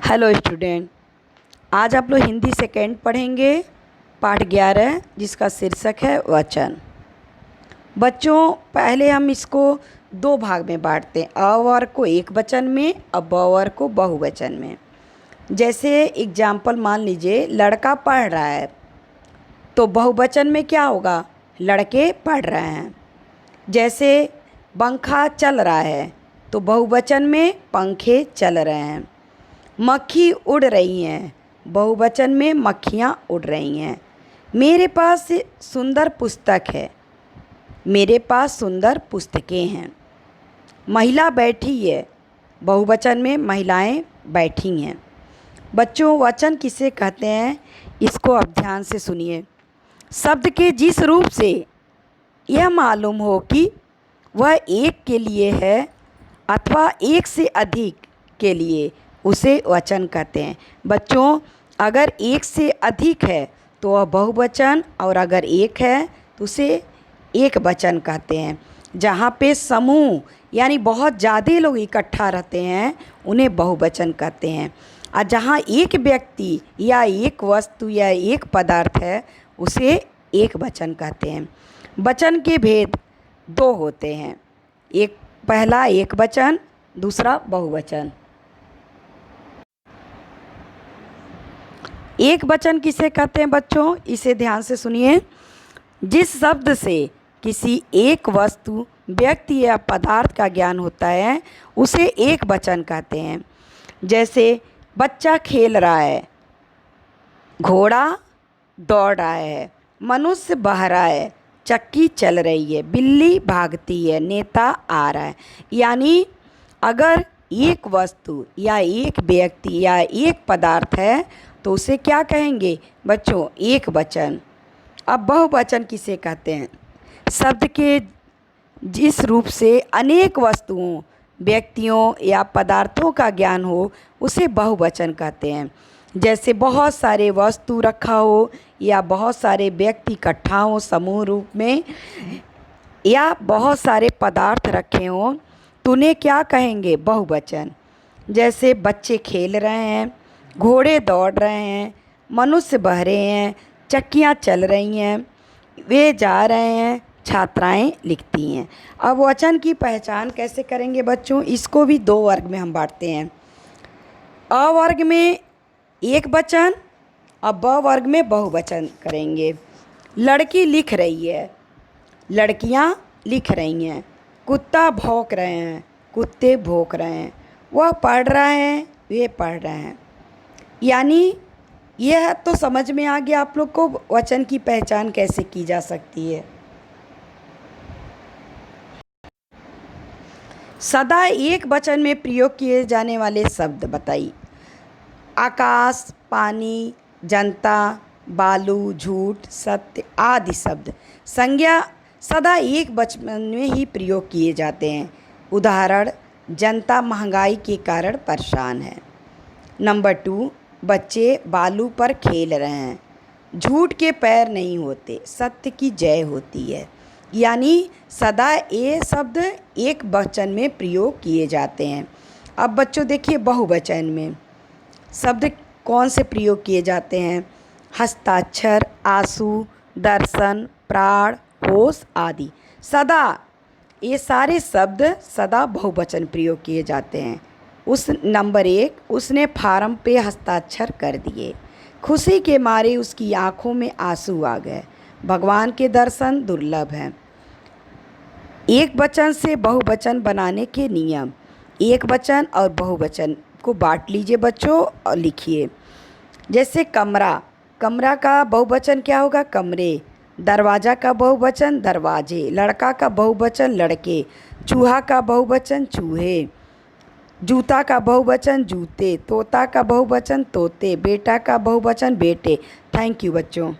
Hello student, आज आप लोग हिंदी सेकेंड पढ़ेंगे पाठ 11 जिसका शीर्षक है वचन। बच्चों, पहले हम इसको दो भाग में बांटते हैं, अ वर्ग को एक वचन में और ब वर्ग को बहुवचन में। जैसे एग्जाम्पल मान लीजिए लड़का पढ़ रहा है तो बहुवचन में क्या होगा, लड़के पढ़ रहे हैं। जैसे पंखा चल रहा है तो बहुवचन में पंखे चल रहे हैं। मक्खी उड़ रही हैं, बहुवचन में मक्खियाँ उड़ रही हैं। मेरे पास सुंदर पुस्तक है, मेरे पास सुंदर पुस्तकें हैं। महिला बैठी है, बहुवचन में महिलाएं बैठी हैं। बच्चों, वचन किसे कहते हैं इसको अब ध्यान से सुनिए। शब्द के जिस रूप से यह मालूम हो कि वह एक के लिए है अथवा एक से अधिक के लिए, उसे वचन कहते हैं। बच्चों, अगर एक से अधिक है तो वह बहुवचन, और अगर एक है तो उसे एक वचन कहते हैं। जहाँ पे समूह यानी बहुत ज़्यादा लोग इकट्ठा रहते हैं उन्हें बहुवचन कहते हैं। और जहाँ एक व्यक्ति या एक वस्तु या एक पदार्थ है उसे एक वचन कहते हैं। वचन के भेद दो होते हैं, एक पहला एक वचन, दूसरा बहुवचन। एक वचन किसे कहते हैं बच्चों, इसे ध्यान से सुनिए। जिस शब्द से किसी एक वस्तु, व्यक्ति या पदार्थ का ज्ञान होता है उसे एक वचन कहते हैं। जैसे बच्चा खेल रहा है, घोड़ा दौड़ रहा है, मनुष्य बह रहा है, चक्की चल रही है, बिल्ली भागती है, नेता आ रहा है। यानी अगर एक वस्तु या एक व्यक्ति या एक पदार्थ है तो उसे क्या कहेंगे बच्चों, एक वचन। अब बहुवचन किसे कहते हैं, शब्द के जिस रूप से अनेक वस्तुओं, व्यक्तियों या पदार्थों का ज्ञान हो उसे बहुवचन कहते हैं। जैसे बहुत सारे वस्तु रखा हो या बहुत सारे व्यक्ति इकट्ठा हो समूह रूप में, या बहुत सारे पदार्थ रखे हों तो उन्हें क्या कहेंगे, बहुवचन। जैसे बच्चे खेल रहे हैं, घोड़े दौड़ रहे हैं, मनुष्य बह रहे हैं, चक्कियाँ चल रही हैं, वे जा रहे हैं, छात्राएं लिखती हैं। अब वचन की पहचान कैसे करेंगे बच्चों, इसको भी दो वर्ग में हम बांटते हैं। अ वर्ग में एक वचन और ब वर्ग में बहुवचन करेंगे। लड़की लिख रही है, लड़कियां लिख रही हैं। कुत्ता भौंक रहे हैं, कुत्ते भौंक रहे हैं। वह पढ़ रहा है, वे पढ़ रहे हैं। यानी यह तो समझ में आ गया आप लोग को वचन की पहचान कैसे की जा सकती है। सदा एक वचन में प्रयोग किए जाने वाले शब्द बताइए। आकाश, पानी, जनता, बालू, झूठ, सत्य आदि शब्द संज्ञा सदा एक वचन में ही प्रयोग किए जाते हैं। उदाहरण, जनता महंगाई के कारण परेशान है। नंबर 2, बच्चे बालू पर खेल रहे हैं। झूठ के पैर नहीं होते, सत्य की जय होती है। यानी सदा ये शब्द एक वचन में प्रयोग किए जाते हैं। अब बच्चों देखिए बहुवचन में शब्द कौन से प्रयोग किए जाते हैं। हस्ताक्षर, आंसू, दर्शन, प्राण, होश आदि। सदा, ये सारे शब्द सदा बहुवचन प्रयोग किए जाते हैं। उस नंबर 1, उसने फार्म पे हस्ताक्षर कर दिए। खुशी के मारे उसकी आंखों में आंसू आ गए। भगवान के दर्शन दुर्लभ हैं। एक वचन से बहुवचन बनाने के नियम। एक वचन और बहुवचन को बांट लीजिए बच्चों और लिखिए। जैसे कमरा, कमरा का बहुवचन क्या होगा, कमरे। दरवाज़ा का बहुवचन दरवाजे। लड़का का बहुवचन लड़के। चूहा का बहुवचन चूहे। जूता का बहुवचन जूते। तोता का बहुवचन तोते। बेटा का बहुवचन बेटे। थैंक यू बच्चों।